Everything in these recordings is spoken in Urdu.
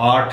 8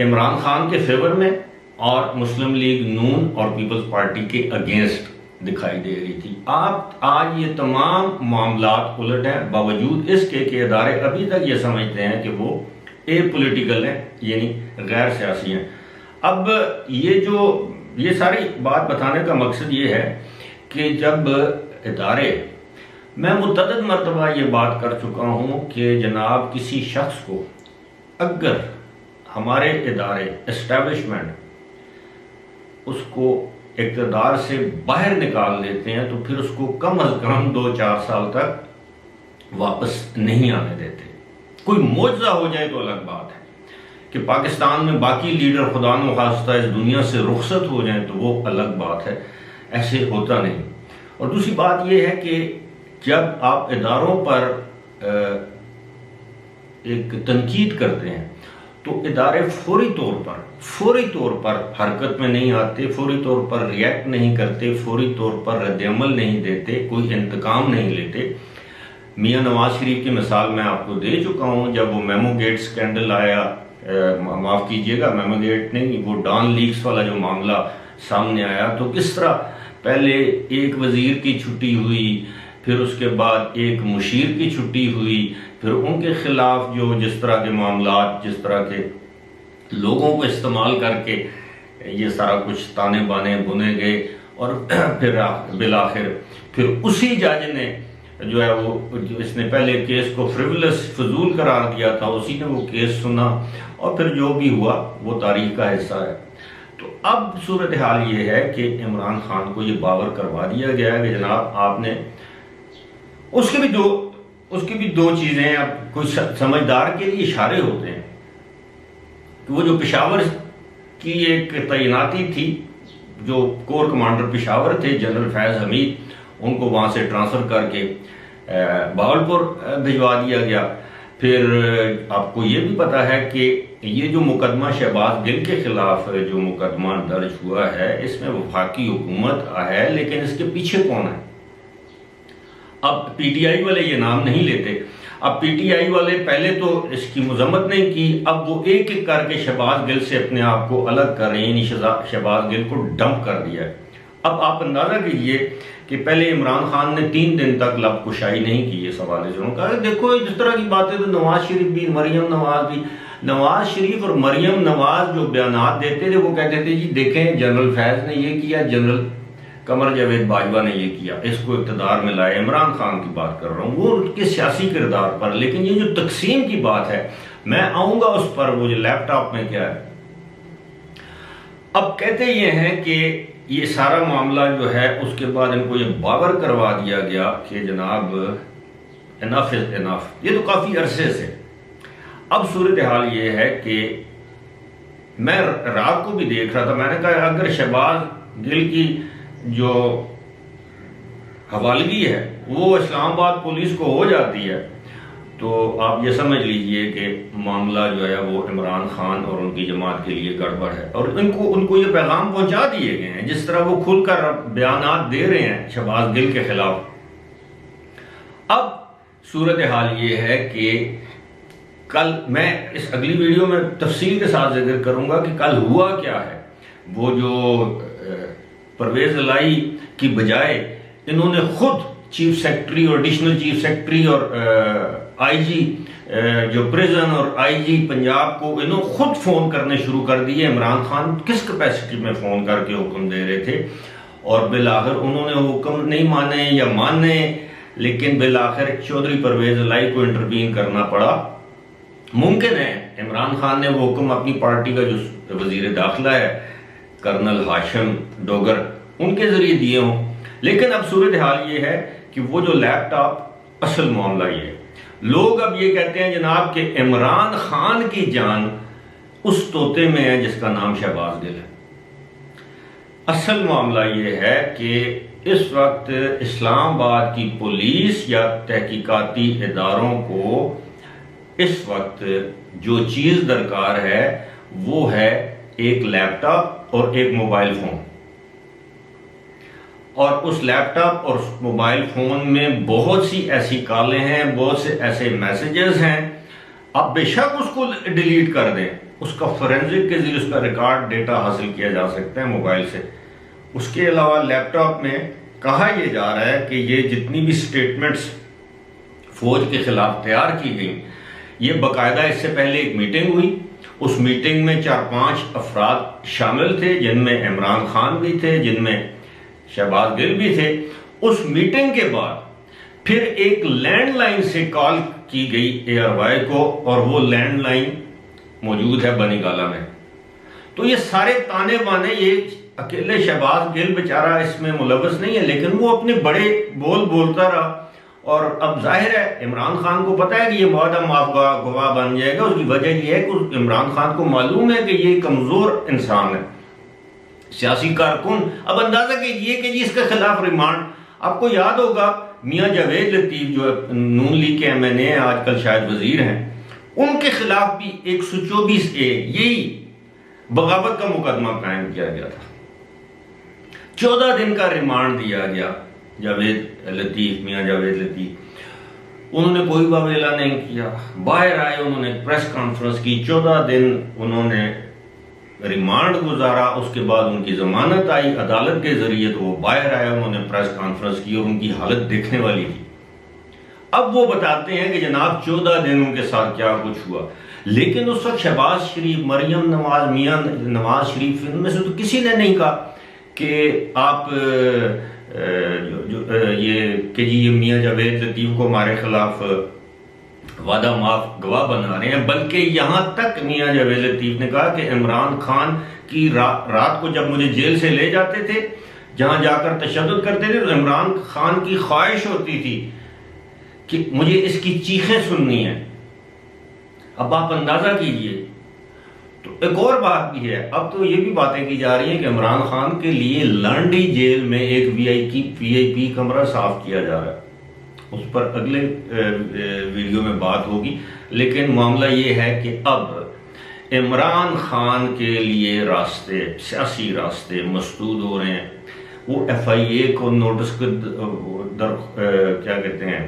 عمران خان کے فیور میں اور مسلم لیگ نون اور پیپلز پارٹی کے اگینسٹ دکھائی دے رہی تھی۔ آج یہ تمام معاملات الٹ ہیں، باوجود اس کے کہ ادارے ابھی تک یہ سمجھتے ہیں کہ وہ اے پولیٹیکل ہیں، یعنی غیر سیاسی ہیں۔ اب یہ ساری بات بتانے کا مقصد یہ ہے کہ جب ادارے، میں متعدد مرتبہ یہ بات کر چکا ہوں کہ جناب کسی شخص کو اگر ہمارے ادارے اسٹیبلشمنٹ اس کو اقتدار سے باہر نکال دیتے ہیں تو پھر اس کو کم از کم 2-4 سال تک واپس نہیں آنے دیتے۔ کوئی معجزہ ہو جائے تو الگ بات ہے کہ پاکستان میں باقی لیڈر خدا نخواستہ اس دنیا سے رخصت ہو جائیں تو وہ الگ بات ہے، ایسے ہوتا نہیں۔ اور دوسری بات یہ ہے کہ جب آپ اداروں پر ایک تنقید کرتے ہیں تو ادارے فوری طور پر حرکت میں نہیں آتے، فوری طور پر ریئیکٹ نہیں کرتے، فوری طور پر رد عمل نہیں دیتے، کوئی انتقام نہیں لیتے۔ میاں نواز شریف کی مثال میں آپ کو دے چکا ہوں، جب وہ میمو گیٹ سکینڈل آیا، معاف کیجئے گا میمو گیٹ نہیں، وہ ڈان لیکس والا جو معاملہ سامنے آیا، تو کس طرح پہلے ایک وزیر کی چھٹی ہوئی، پھر اس کے بعد ایک مشیر کی چھٹی ہوئی، پھر ان کے خلاف جو جس طرح کے معاملات، جس طرح کے لوگوں کو استعمال کر کے یہ سارا کچھ تانے بانے بنے گئے، اور پھر بالآخر پھر اسی جج نے جو ہے وہ اس نے پہلے کیس کو فریولس فضول قرار دیا تھا، اسی نے وہ کیس سنا، اور پھر جو بھی ہوا وہ تاریخ کا حصہ ہے۔ تو اب صورتحال یہ ہے کہ عمران خان کو یہ باور کروا دیا گیا ہے کہ جناب آپ نے اس کی بھی دو چیزیں ہیں۔ اب کوئی سمجھدار کے لیے اشارے ہوتے ہیں کہ وہ جو پشاور کی ایک تعیناتی تھی، جو کور کمانڈر پشاور تھے جنرل فیض حمید، ان کو وہاں سے ٹرانسفر کر کے بہاولپور بھجوا دیا گیا۔ پھر آپ کو یہ بھی پتا ہے کہ یہ جو مقدمہ شہباز گل کے خلاف جو مقدمہ درج ہوا ہے، اس میں وفاقی حکومت ہے، لیکن اس کے پیچھے کون ہے؟ اب پی ٹی آئی والے یہ نام نہیں لیتے۔ اب پی ٹی آئی والے پہلے تو اس کی مذمت نہیں کی، اب وہ ایک ایک کر کے شہباز گل سے اپنے آپ کو الگ کر رہے ہیں، یعنی شہباز گل کو ڈمپ کر دیا ہے۔ اب آپ اندازہ کیجئے کہ پہلے عمران خان نے 3 دن تک لب کشائی نہیں کی اس حوالے سے۔ انہوں نے کہا دیکھو جس طرح کی باتیں تو نواز شریف بھی، مریم نواز بھی، نواز شریف اور مریم نواز جو بیانات دیتے تھے وہ کہتے تھے جی دیکھیں جنرل فیض نے یہ کیا، جنرل قمر جاوید باجوہ نے یہ کیا، اس کو اقتدار میں لائے۔ عمران خان کی بات کر رہا ہوں، وہ ان کے سیاسی کردار پر، لیکن یہ جو تقسیم کی بات ہے میں آؤں گا اس پر۔ وہ جو لیپ ٹاپ میں کیا ہے، اب کہتے یہ ہیں کہ یہ سارا معاملہ جو ہے اس کے بعد ان کو یہ باور کروا دیا گیا کہ جناب انف از انف۔ یہ تو کافی عرصے سے۔ اب صورتحال یہ ہے کہ میں رات کو بھی دیکھ رہا تھا، میں نے کہا اگر شہباز گل کی جو حوالگی ہے وہ اسلام آباد پولیس کو ہو جاتی ہے تو آپ یہ سمجھ لیجئے کہ معاملہ جو ہے وہ عمران خان اور ان کی جماعت کے لیے گڑبڑ ہے، اور ان کو یہ پیغام پہنچا دیے گئے ہیں جس طرح وہ کھل کر بیانات دے رہے ہیں شہباز گل کے خلاف۔ اب صورتحال یہ ہے کہ کل میں اس اگلی ویڈیو میں تفصیل کے ساتھ ذکر کروں گا کہ کل ہوا کیا ہے۔ وہ جو پرویز الہی کی بجائے انہوں نے خود چیف سیکرٹری اور ایڈیشنل چیف سیکرٹری اور آئی جی جو پریزن اور آئی جی پنجاب کو انہوں خود فون کرنے شروع کر دیے۔ عمران خان کس کیپیسٹی میں فون کر کے حکم دے رہے تھے، اور بالآخر انہوں نے حکم نہیں مانے یا مانے، لیکن بالآخر چودھری پرویز الہی کو انٹروین کرنا پڑا۔ ممکن ہے عمران خان نے وہ حکم اپنی پارٹی کا جو وزیر داخلہ ہے کرنل ہاشم ڈوگر ان کے ذریعے دیے ہوں، لیکن اب صورتحال یہ ہے کہ وہ جو لیپ ٹاپ، اصل معاملہ یہ ہے، لوگ اب یہ کہتے ہیں جناب کہ عمران خان کی جان اس طوطے میں ہے جس کا نام شہباز گل ہے۔ اصل معاملہ یہ ہے کہ اس وقت اسلام آباد کی پولیس یا تحقیقاتی اداروں کو اس وقت جو چیز درکار ہے وہ ہے ایک لیپ ٹاپ اور ایک موبائل فون، اور اس لیپ ٹاپ اور موبائل فون میں بہت سی ایسی کالیں ہیں، بہت سے ایسے میسیجز ہیں آپ بے شک اس کو ڈیلیٹ کر دیں، اس کا فورینزک کے ذریعے اس کا ریکارڈ ڈیٹا حاصل کیا جا سکتا ہے موبائل سے۔ اس کے علاوہ لیپ ٹاپ میں کہا یہ جا رہا ہے کہ یہ جتنی بھی سٹیٹمنٹس فوج کے خلاف تیار کی گئیں، یہ باقاعدہ اس سے پہلے ایک میٹنگ ہوئی، اس میٹنگ میں 4-5 افراد شامل تھے، جن میں عمران خان بھی تھے، جن میں شہباز گل بھی تھے۔ اس میٹنگ کے بعد پھر ایک لینڈ لائن سے کال کی گئی ARY کو، اور وہ لینڈ لائن موجود ہے بنی گالہ میں۔ تو یہ سارے تانے بانے، یہ اکیلے شہباز گل بیچارہ اس میں ملوث نہیں ہے، لیکن وہ اپنے بڑے بول بولتا رہا، اور اب ظاہر ہے عمران خان کو پتا ہے کہ یہ معاہدہ معاف گواہ بن جائے گا۔ اس کی وجہ یہ ہے کہ عمران خان کو معلوم ہے کہ یہ کمزور انسان ہے، سیاسی کارکن۔ اب اندازہ کیجئے کہ اس کے خلاف ریمانڈ، آپ کو یاد ہوگا میاں جاوید لطیف جو نون لیگ کے MNA ہیں، آج کل شاید وزیر ہیں، ان کے خلاف بھی 124A یہی بغاوت کا مقدمہ قائم کیا گیا تھا۔ 14 دن کا ریمانڈ دیا گیا جاوید لطیف، میاں جاوید لطیف۔ انہوں نے کوئی واویلا نہیں کیا، باہر آئے، انہوں نے پریس کانفرنس کی، 14 دن انہوں نے ریمانڈ گزارا، اس کے بعد ان کی ضمانت آئی عدالت کے ذریعے، تو وہ باہر آئے، انہوں نے پریس کانفرنس کی، اور ان کی حالت دیکھنے والی تھی۔ اب وہ بتاتے ہیں کہ جناب 14 دن ان کے ساتھ کیا کچھ ہوا، لیکن اس وقت شہباز شریف، مریم نواز، میاں نواز شریف، ان میں سے تو کسی نے نہیں کہا کہ آپ یہ میاں جاوید لطیف کو ہمارے خلاف وعدہ معاف گواہ بنا رہے ہیں، بلکہ یہاں تک میاں جاوید لطیف نے کہا کہ عمران خان کی رات کو جب مجھے جیل سے لے جاتے تھے، جہاں جا کر تشدد کرتے تھے، تو عمران خان کی خواہش ہوتی تھی کہ مجھے اس کی چیخیں سننی ہیں۔ اب آپ اندازہ کیجئے۔ تو ایک اور بات بھی ہے، اب تو یہ بھی باتیں کی جا رہی ہیں کہ عمران خان کے لیے لانڈی جیل میں ایک VIP کمرہ صاف کیا جا رہا ہے، اس پر اگلے ویڈیو میں بات ہوگی۔ لیکن معاملہ یہ ہے کہ اب عمران خان کے لیے راستے، سیاسی راستے مسدود ہو رہے ہیں۔ وہ FIA کو نوٹس کیا کہتے ہیں،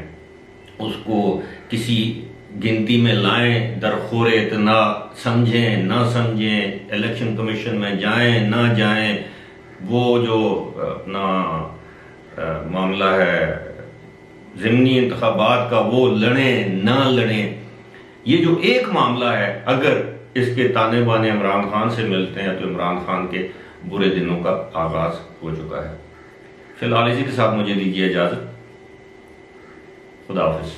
اس کو کسی گنتی میں لائیں، درخور اتنا سمجھیں نہ سمجھیں، الیکشن کمیشن میں جائیں نہ جائیں، وہ جو اپنا معاملہ ہے ضمنی انتخابات کا، وہ لڑیں نہ لڑیں۔ یہ جو ایک معاملہ ہے، اگر اس کے تانے بانے عمران خان سے ملتے ہیں تو عمران خان کے برے دنوں کا آغاز ہو چکا ہے۔ فی الحال اسی کے ساتھ مجھے دیجیے اجازت، خدا حافظ۔